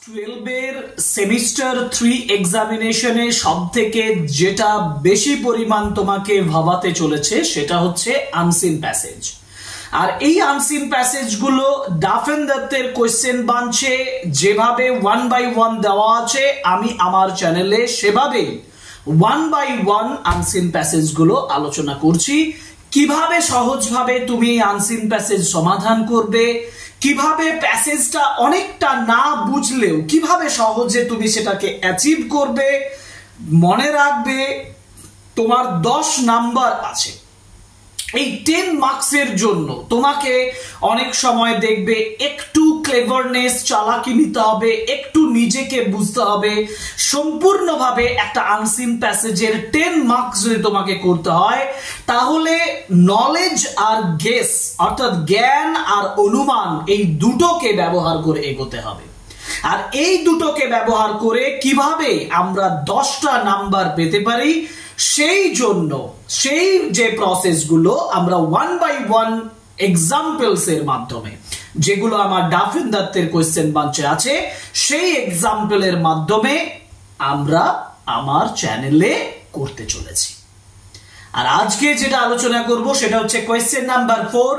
12 এর সেমিস্টার 3 এক্সামিনেশনে সবথেকে যেটা বেশি পরিমাণ তোমাকে ভাবাতে চলেছে সেটা হচ্ছে আনসিন প্যাসেজ। আর এই আনসিন প্যাসেজ গুলো ডাফেন দত্তের কোশ্চেন বাঞ্চে যেভাবে 1 বাই 1 দেওয়া আছে, আমি আমার চ্যানেলে সেভাবেই 1 বাই 1 আনসিন প্যাসেজ গুলো আলোচনা করছি। কিভাবে সহজভাবে তুমি এই আনসিন প্যাসেজ সমাধান করবে, কিভাবে প্যাসেজটা অনেকটা না বুঝলেও কিভাবে সহজে তুমি সেটাকে অ্যাচিভ করবে। মনে রাখবে তোমার 10 নাম্বার আছে। এই 10 মার্কসের জন্য তোমাকে অনেক সময় দেখবে একটু ক্লেভারনেস, চালাকি নিতে হবে, একটু নিজেকে বুঝতে হবে। সম্পূর্ণভাবে একটা আনসিন প্যাসেজের 10 মার্কস যদি তোমাকে করতে হয়, তাহলে নলেজ আর গেস অর্থাৎ জ্ঞান আর অনুমান এই দুটোকে ব্যবহার করে এগোতে হবে। আর এই দুটোকে ব্যবহার করে কিভাবে আমরা 10টা নাম্বার পেতে পারি, সেই জন্য সেই যে প্রসেসগুলো আমরা 1 বাই 1 এক্সাম্পলস এর মাধ্যমে, যেগুলো আমার ডাফেন দত্তের কোশ্চেন বাঞ্চে আছে, সেই এক্সাম্পলের মাধ্যমে আমরা আমার চ্যানেলে করতে চলেছি। আর আজকে যেটা আলোচনা করব সেটা হচ্ছে কোয়েশ্চেন নাম্বার 4,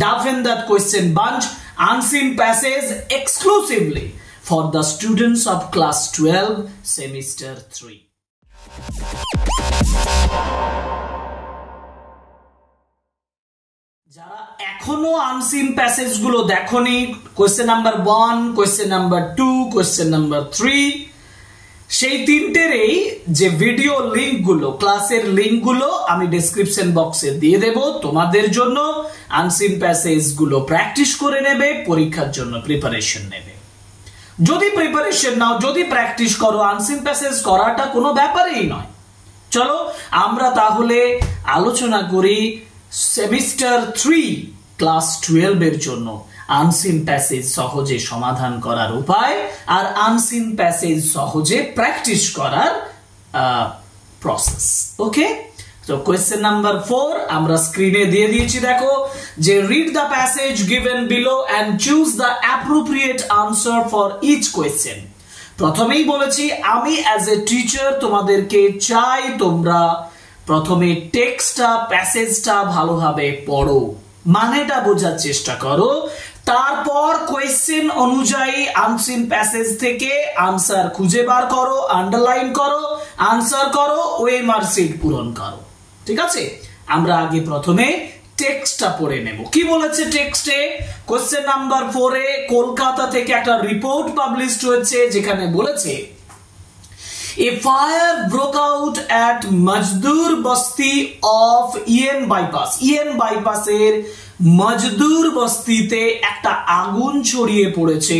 ডাফেন Dutta question bunch, unseen passage exclusively for the students of class 12 semester 3। যারা এখনো আনসিন প্যাসেজ গুলো দেখোনি, question number 1, question number 2, question number 3, সেই তিনটেরই যে ভিডিও লিংক গুলো, ক্লাসের লিংক গুলো আমি ডেসক্রিপশন বক্সে দিয়ে দেব তোমাদের জন্য। আনসিন প্যাসেজ গুলো প্র্যাকটিস করে নেবে, পরীক্ষার জন্য প্রিপারেশন নেবে। যদি প্রিপারেশন নাও, যদি প্র্যাকটিস করো, আনসিন প্যাসেজ করাটা কোনো ব্যাপারই নয়। চলো আমরা তাহলে আলোচনা করি সেমিস্টার 3 ক্লাস 12 এর জন্য আনসিন প্যাসেজ সহজে সমাধান করার উপায় আর আনসিন প্যাসেজ সহজে প্র্যাকটিস করার প্রসেস। ওকে, তো কোয়েশ্চেন নাম্বার 4 আমরা স্ক্রিনে দিয়ে দিয়েছি, দেখো যে read the passage given below and choose the appropriate answer for each question. প্রথমেই বলেছি আমি অ্যাজ এ টিচার তোমাদেরকে চাই তোমরা প্রথমে টেক্সটটা, প্যাসেজটা ভালোভাবে পড়ো, মানেটা বোঝার চেষ্টা করো, তারপর কোয়েশ্চেন অনুযায়ী আনসিন প্যাসেজ থেকে আনসার খুঁজে বার করো, আন্ডারলাইন করো, আনসার করো, ওএমআর শিট পূরণ করো। ঠিক আছে, আমরা আগে প্রথমে টেক্সটটা পড়ে নেব। কি বলেছে টেক্সটে? কোয়েশ্চেন নাম্বার 4 এ কলকাতা থেকে একটা রিপোর্ট পাবলিশড হয়েছে, যেখানে বলেছে A fire broke out at Majdur Basti of EN bypass. EN bypass এর মজদুর বস্তিতে একটা আগুন ছড়িয়ে পড়েছে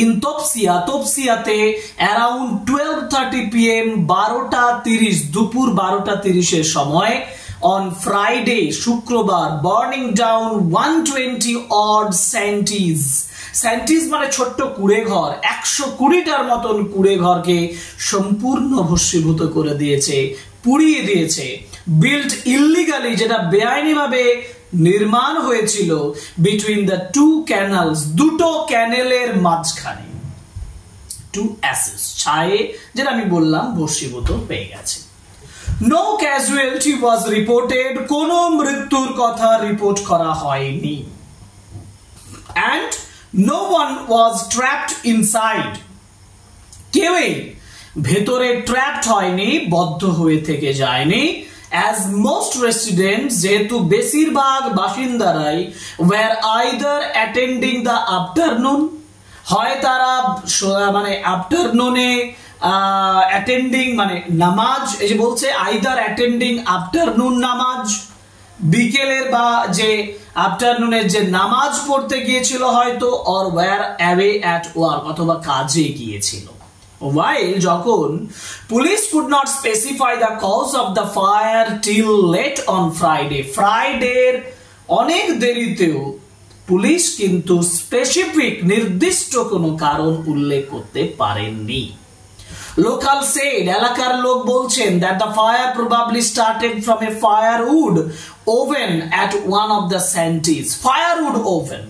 ইন তপসিয়া, তপসিয়াতে অ্যারাউন্ড 12:30 PM 12:30 দুপুর 12:30 এর সময় অন ফ্রাইডে শুক্রবার, বার্নিং ডাউন 120 odd shanties। স্যান্টিজ মানে ছোট্ট কুড়ে ঘর, 120টার মতন কুড়ে ঘরকে সম্পূর্ণ ভস্মীভূত করে দিয়েছে, পুড়িয়ে দিয়েছে। বিল্ট ইল্লিগালি, যেটা বেআইনিভাবে নির্মাণ হয়েছিল বিটুইন দ্য 2 ক্যানালস, দুটো ক্যানেলের মাঝখানে। 2 অ্যাসেস ছায়ে, যেটা আমি বললাম ভস্মীভূত হয়ে গেছে। নো ক্যাজুয়ালিটি ওয়াজ রিপোর্টেড, কোনো মৃত্যুর কথা রিপোর্ট করা হয়নি। And no one was trapped inside, কেউই ভেতরে ট্র্যাপড হয়নি, বদ্ধ হয়ে থেকে যায়নি। as most residents, যেহেতু বেশিরভাগ বাসিন্দারাই were either attending the afternoon, হয় তারা মানে আফটারনুনে অ্যাটেন্ডিং মানে নামাজ, এই যে বলছে আইদার অ্যাটেন্ডিং আফটারনুন নামাজ, বিকেলের বা যে আফটারনুনের যে নামাজ পড়তে গিয়েছিল হয়তো, or were away at work, অথবা কাজে গিয়েছিল। While যখন police could not specify the cause of the fire till late on Friday, ফ্রাইডের অনেক দেরিতেও পুলিশ কিন্তু স্পেসিফিক নির্দিষ্ট কোনো কারণ উল্লেখ করতে পারেননি। লোকাল সেড, এলাকার লোক বলছেন that the fire probably started from a firewood oven at one of the shanties. Firewood oven,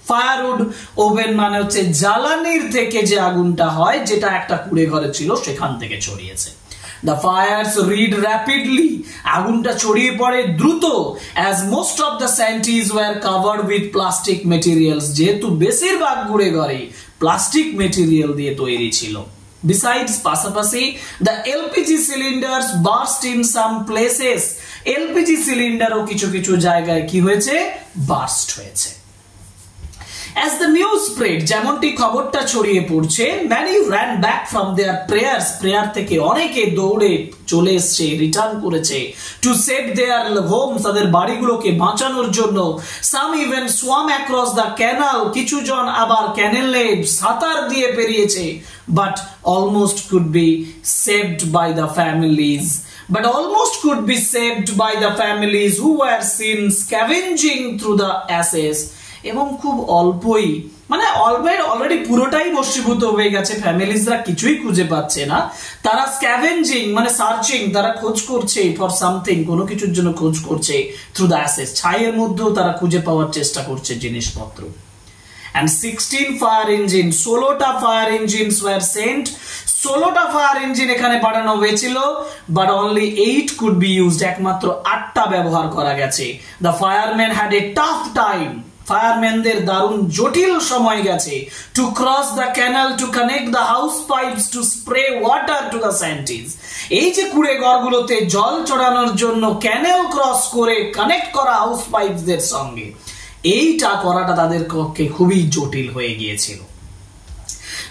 firewood oven মানে হচ্ছে জ্বালানির থেকে যে আগুনটা হয়, যেটা একটা কুড়ে ঘরে ছিল সেখান থেকে ছড়িয়েছে। The fires read rapidly, আগুনটা ছড়িয়ে পড়ে দ্রুত, as most of the shanties were covered with plastic materials, যেহেতু বেশিরভাগ কুড়ে ঘরে প্লাস্টিক মেটেরিয়াল দিয়ে তৈরি ছিল। Besides, পাশাপাশি the LPG cylinders burst in some places, LPG সিলিন্ডারও কিছু কিছু জায়গায় কি হয়েছে, বার্স্ট হয়েছে। As the news spread, যেমনটি খবরটা ছড়িয়ে পড়ছে, many ran back from their prayers, prayer থেকে অনেকে দৌড়ে চলে এসেছে, রিটার্ন করেছে, to save their homes, তাদের বাড়িগুলোকে বাঁচানোর জন্য। some even swam across the canal, কিছু জন আবার ক্যানেলে সাঁতার দিয়ে পেরিয়েছে, but almost could be saved by the families, who were seen scavenging through the ashes, এবং খুব অল্পই, মানে অলরেডি পুরোটাই ভস্মীভূত হয়ে গেছে, ফ্যামিলিজরা কিছুই খুঁজে পাচ্ছে না, তারা স্ক্যাভেঞ্জিং মানে সার্চিং, তারা খোঁজ করছে ফর সামথিং, কোনো কিছুর জন্য খোঁজ করছে, থ্রু দ্য অ্যাসেস, ছাইয়ের মধ্যেও তারা খুঁজে পাওয়ার চেষ্টা করছে জিনিসপত্র। and 16 fire engines, 16টা ফায়ার ইঞ্জিনস were sent, 16টা ফায়ার ইঞ্জিন এখানে পাঠানো হয়েছিল, but only 8 could be used, একমাত্র 8টা ব্যবহার করা গেছে। the firemen had a tough time, ফায়ারম্যানদের দারুণ জটিল সময় গেছে, to cross the canal, to connect the house pipes, to spray water to the shanties, এই যে কুড়ে ঘরগুলোতে জল চড়ানোর জন্য ক্যানেল ক্রস করে কানেক্ট করা হাউস পাইপসদের সঙ্গে, এইটা করাটা তাদের পক্ষে খুবই জটিল হয়ে গিয়েছিল।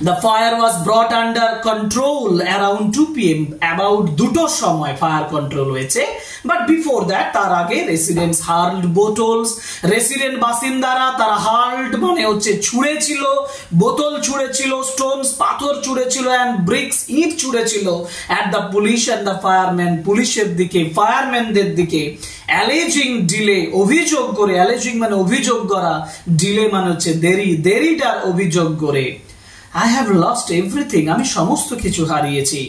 The fire was brought under control around 2 PM, about 2টোর সময় ফায়ার কন্ট্রোল হয়েছে, but before that, তার আগে residents hurled bottles, resident বাসিন্দারা তারা hurled মানে হচ্ছে ছুঁড়েছিল, বোতল ছুঁড়েছিল, stones পাথর ছুঁড়েছিল, and bricks it ছুঁড়েছিল at the police and the firemen, পুলিশের দিকে, ফায়ারম্যানদের দিকে, alleging delay, অভিযোগ করে, alleging মানে অভিযোগ করা, delay মানে হচ্ছে দেরি, দেরিটার অভিযোগ করে। I have lost everything, আমি সমস্ত কিছু হারিয়েছি,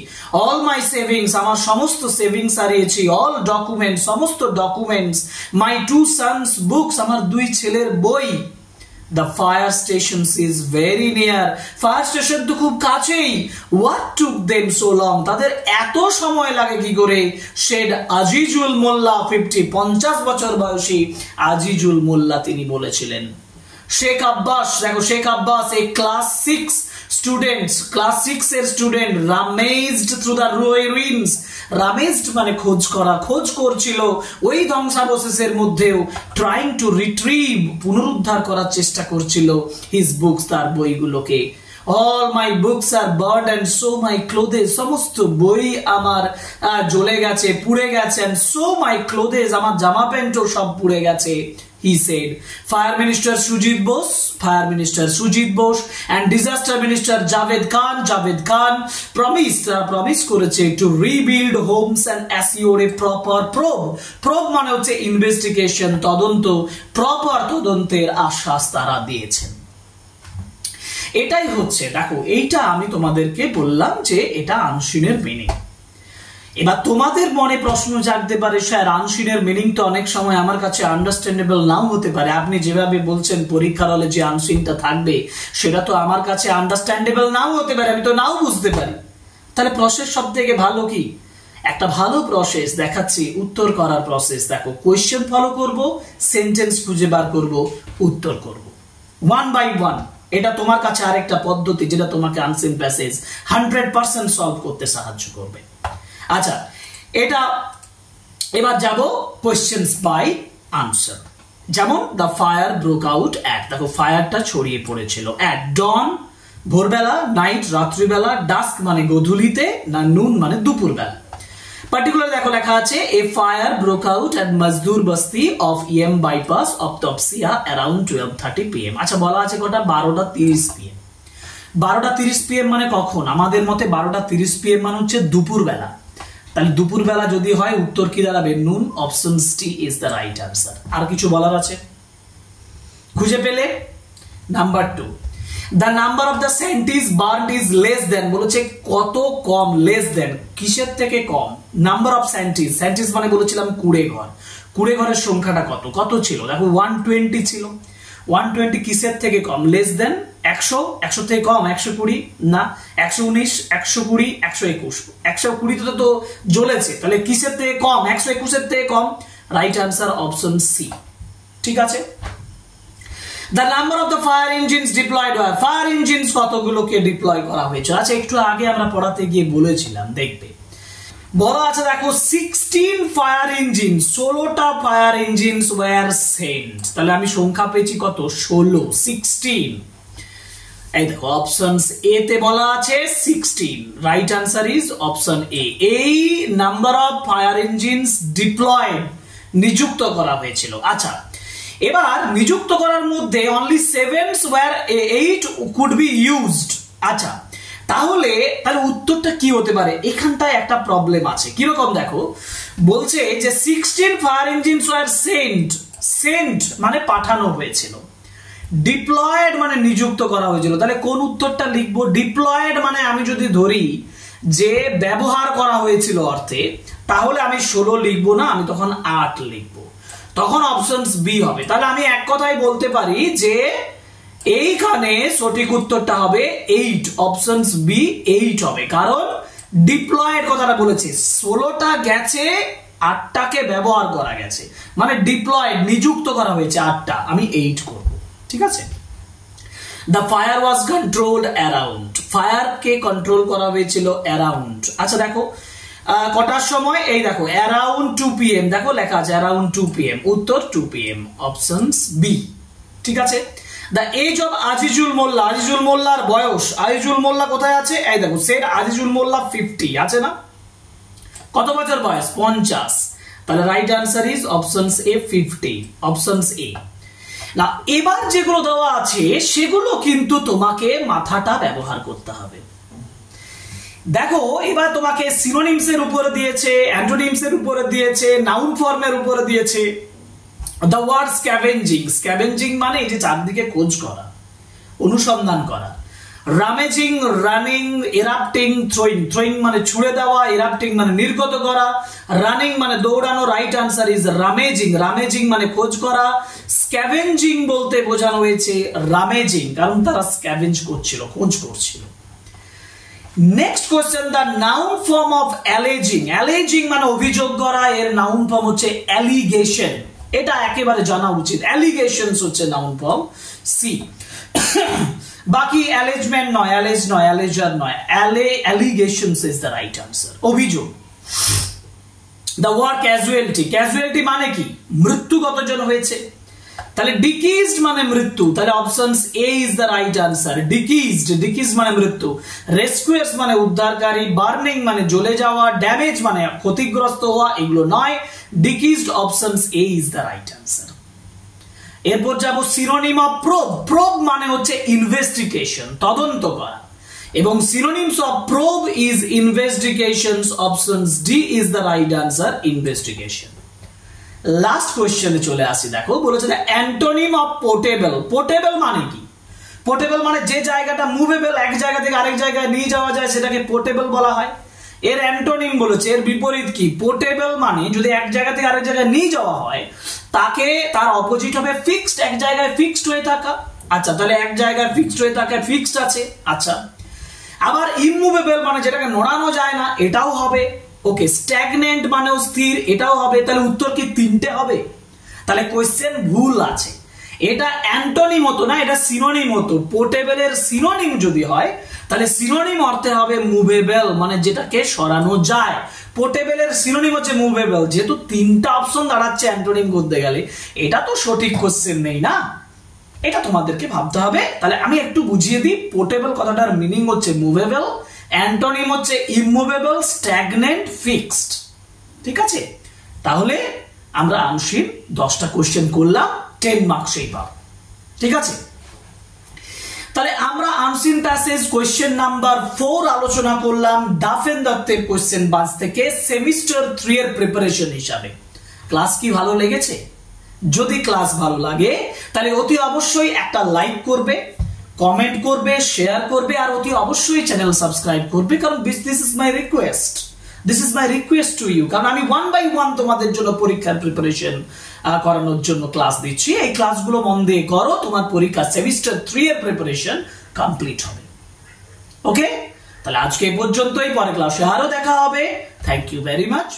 all my savings, আমার সমস্ত সেভিংস হারিয়েছি, all documents, সমস্ত ডকুমেন্টস, my 2 sons books, আমার 2 ছেলের বই, the fire station is very near, fire station তো খুব কাছেই, what took them so long, তাদের এত সময় লাগে কি করে, said আজিজুল মোল্লা 50 বছর বয়সী আজিজুল মোল্লা তিনি বলেছিলেন। শেখ আব্বাস, দেখো শেখ আব্বাস এই ক্লাস 6 স্টুডেন্টস, ক্লাস 6 এর স্টুডেন্ট, রামেজড থ্রু দ্য রুইনস, রামেজড মানে খোঁজ করা, খোঁজ করছিল ওই ধ্বংসাবশেষের মধ্যেও, ট্রাইং টু রিট্রিভ পুনরুদ্ধার করার চেষ্টা করছিল হিজ বুকস, তার বইগুলোকে। all my books are burned and so my clothes, সমস্ত বই আমার জ্বলে গেছে, পুড়ে গেছে, and so my clothes, আমার জামা প্যান্টও সব পুড়ে গেছে, he said. Fire Minister Sujit Bose and Disaster Minister Javed Khan promise করেছে to rebuild homes and assure a proper probe মানে হচ্ছে ইনভেস্টিগেশন, তদন্ত, প্রপার তদন্তের আশ্বাস তারা দিয়েছেন। এটাই হচ্ছে, দেখো এইটা আমি তোমাদেরকে বললাম যে এটা আনসিনের মিনিং। এবার তোমাদের মনে প্রশ্ন জাগতে পারে, স্যার আনসিনের মিনিং তো অনেক সময় আমার কাছে আন্ডারস্ট্যান্ডেবল নাও হতে পারে, আপনি যেভাবে বলছেন পরীক্ষার হলে যে আনসিনটা থাকবে সেটা তো আমার কাছে আন্ডারস্ট্যান্ডেবল নাও হতে পারে, আমি তো নাও বুঝতে পারি, তাহলে প্রসেস সব থেকে ভালো কি? একটা ভালো প্রসেস দেখাচ্ছি, উত্তর করার প্রসেস। দেখো কোয়েশ্চেন ফলো করব, সেন্টেন্স খুঁজে বার করব, উত্তর করব 1 by 1। এটা তোমার কাছে আরেকটা পদ্ধতি যেটা তোমাকে আনসিন প্যাসেজ 100% সলভ করতে সাহায্য করবে। আচ্ছা, এটা এবার যাব কোয়েশ্চেনস বাই আনসার। যেমন the fire broke out at, দেখো ফায়ারটা ছড়িয়ে পড়েছিল অ্যাট ডন ভোরবেলা, নাইট রাত্রিবেলা, ডাস্ক মানে গধূলিতে, না নুন মানে দুপুরবেলা। পার্টিকুলার দেখো লেখা আছে এ ফায়ার ব্রোক আউট এট মজদুর বস্তি of EM bypass of Topsia around 12:30 PM। আচ্ছা বলা আছে কটা? 12:30 PM। 12:30 PM মানে কখন? আমাদের মতে 12:30 PM মানে হচ্ছে দুপুরবেলা। তাহলে দুপুরবেলা যদি হয় উত্তর কি দাঁড়াবে? নুন। Option D is the right answer. আর কিছু বলার আছে? খুঁজে পেলে? Number 2, the number of the shanties burned is less than, বলেছে কত কম, less than কিসের থেকে কম? নাম্বার অফ shanties, shanties মানে বলেছিলাম কুড়ে ঘর, কুড়ে ঘরের সংখ্যাটা কত ছিল? দেখো 120 ছিল, 120 কিসের থেকে কম? লেস দেন 100, 100 থেকে কম 120 না, 119, 120, 121, 120 তো জ্বলেছে, তাহলে কিসের থেকে কম? 121 এর থেকে কম। Right answer option C. ঠিক আছে। The number of the fire engines deployed were, fire engines কতগুলোকে ডিপ্লয় করা হয়েছে? আচ্ছা, একটু আগে আমরা পড়াতে গিয়ে বলেছিলাম, দেখবে বলা আছে দেখো 16 ফায়ার ইঞ্জিন, 16টা ফায়ার ইঞ্জিনস ওয়্যার সেন্ট। তাহলে আমি সংখ্যা পেয়েছি কত? 16, 16। এই দেখো অপশনস এ তে বলা আছে 16। Right answer is option A. এই number of fire engines deployed, নিযুক্ত করা হয়েছিল। আচ্ছা, এবার নিযুক্ত করার মধ্যে only 7 were 8 could be used. আচ্ছা, তাহলে উত্তরটা কি হতে পারে? এখানটায় একটা প্রবলেম আছে। কিরকম দেখো, বলছে যে 16 fire engines were sent, sent মানে পাঠানো হয়েছিল, ডিপ্লয়েড মানে নিযুক্ত করা হয়েছিল। তাহলে কোন উত্তরটা লিখবো? ডিপ্লয়েড মানে আমি যদি ধরি যে ব্যবহার করা হয়েছিল অর্থে, তাহলে আমি 16 লিখবো না, আমি তখন 8 লিখবো, তখন অপশনস বি হবে। তাহলে আমি এক কথায় বলতে পারি যে এইখানে সঠিক উত্তরটা হবে 8, অপশনস বি 8 হবে। কারণ ডিপ্লয়েড কথাটা বলেছে, 16টা গেছে, 8টাকে ব্যবহার করা গেছে, মানে ডিপ্লয়েড নিযুক্ত করা হয়েছে 8টা, আমি 8 করব। ঠিক আছে। The fire was controlled around, fire K control করা হয়েছিল অ্যারাউন্ড। আচ্ছা দেখো কটার সময়? এই দেখো অ্যারাউন্ড 2 PM, দেখো লেখা আছে অ্যারাউন্ড 2 PM, উত্তর 2 PM, অপশনস বি। ঠিক আছে। The age of Azizul Molla, Azizul মোল্লার বয়স, আজিজুল মোল্লা কোথায় আছে? এই দেখো সেট আজিজুল মোল্লা 50 আছে না? কত বছর বয়স? 50। তাহলে right answer is options A 50, options A. না, এবার যেগুলো দেওয়া আছে সেগুলো কিন্তু তোমাকে মাথাটা ব্যবহার করতে হবে। দেখো এবার তোমাকে সিনোনিমস এর উপরে দিয়েছে, অ্যান্টোনিমস এর উপরে দিয়েছে, নাউন ফর্মের উপরে দিয়েছে। The word scavenging, scavenging মানে এই যে চারদিকে খোঁজ করা, অনুসন্ধান করা। রামেজিং, রানিং, এরাপ্টিং, থ্রোয়িং, থ্রোয়িং মানে ছুড়ে দেওয়া, এরাপ্টিং মানে নির্গত করা, রানিং মানে দৌড়ানো। রাইট আনসার ইজ রামেজিং, রামেজিং মানে খোঁজ করা। স্ক্যাভেঞ্জিং বলতে বোঝানো হয়েছে রামেজিং, কারণ তারা স্ক্যাভেঞ্জ করছিল, খোঁজ করছিল। Next question, the noun form of alleging, alleging মানে অভিযোগ করা, এর নাউন ফর্ম হচ্ছে অ্যালিগেশন। এটা একেবারে জানা উচিত, অ্যালিগেশনস হচ্ছে নাউন ফর্ম, সি। বাকি অ্যালেজমেন্ট নয়, অ্যালেজ নয়, অ্যালেজার নয়, allegations is the right answer, অভিযোগ। দ্য ওয়ার্ড ক্যাজুয়ালিটি, ক্যাজুয়ালিটি মানে কি? মৃত্যু কতজন হয়েছে? তাহলে ডিকিজড মানে মৃত্যু, তাহলে options A is the right answer, deceased, decease মানে মৃত্যু। রেস্কিউয়ার্স মানে উদ্ধারকারী, বার্নিং মানে জ্বলে যাওয়া, ড্যামেজ মানে ক্ষতিগ্রস্ত হওয়া, এগুলো নয়। Deceased, options A is the right answer. এরপর যাব সিনোনিম অফ প্রোব, প্রোব মানে হচ্ছে ইনভেস্টিগেশন, তদন্ত করা, এবং synonyms of probe is investigations, options D is the right answer, investigation. Last কোশ্চেনে চলে আসি। দেখো বলেছে অ্যান্টোনিম অফ পোর্টেবল, পোর্টেবল মানে কি? পোর্টেবল মানে যে জায়গাটা মুভেবল, এক জায়গা থেকে আরেক জায়গায় নিয়ে যাওয়া যায়, সেটাকে পোর্টেবল বলা হয়। এর অ্যান্টোনিম বলেছে, এর বিপরীত কি? পোর্টেবল মানে যদি এক জায়গা থেকে আরেক জায়গায় নিয়ে যাওয়া হয়, তাকে তার অপোজিট হবে ফিক্সড, এক জায়গায় ফিক্সড হয়ে থাকা। আচ্ছা, তাহলে এক জায়গায় ফিক্সড হয়ে থাকা, ফিক্সড আছে। আচ্ছা, আবার ইমুভেবল মানে যেটাকে নড়ানো যায় না, এটাও হবে। ওকে, স্ট্যাগনেন্ট মানেও স্থির, এটাও হবে। তাহলে উত্তর কি 3টে হবে? তাহলে কোশ্চেন ভুল আছে, এটা অ্যান্টোনিম হতো না, এটা সিনোনিম হতো। পোর্টেবলের সিনোনিম যদি হয়, তাহলে সিনোনিম অর্থে হবে মুভেবল, মানে যেটাকে সরানো যায়। পোর্টেবলের সিনোনিম হচ্ছে মুভেবল। যেহেতু 3টা অপশন দাঁড়াচ্ছে অ্যান্টোনিম করতে গেলে, এটা তো সঠিক কোশ্চেন নেই না, এটা তোমাদেরকে ভাবতে হবে। তাহলে আমি একটু বুঝিয়ে দিই, পোর্টেবল কথাটার মিনিং হচ্ছে মুভেবল, অ্যান্টোনিম হচ্ছে ইমুভেবল, স্ট্যাগনেন্ট, ফিক্সড। ঠিক আছে, তাহলে আমরা আংশিক 10টা কোশ্চেন করলাম, 10 মার্কসেই পাবো। ঠিক আছে, তাহলে আমরা আনসিন প্যাসেজ কোশ্চেন নাম্বার 4 আলোচনা করলাম ডাফেন দত্তের কোশ্চেন বাস থেকে সেমিস্টার 3 এর প্রিপারেশন হিসাবে। ক্লাস কি ভালো লেগেছে? যদি ক্লাস ভালো লাগে তাহলে অতি অবশ্যই একটা লাইক করবে, কমেন্ট করবে, শেয়ার করবে, আর অতি অবশ্যই চ্যানেল সাবস্ক্রাইব করবে, কারণ this is my request this is my request to you, কারণ আমি 1 by 1 তোমাদের জন্য পরীক্ষার প্রিপারেশন করানোর জন্য ক্লাস দিচ্ছি। এই ক্লাসগুলো মন দিয়ে করো, তোমার পরীক্ষা সেমিস্টার 3 এর প্রিপারেশন কমপ্লিট হবে। ওকে, তাহলে আজকে এই পর্যন্তই, পরে ক্লাসে আরো দেখা হবে। Thank you very much.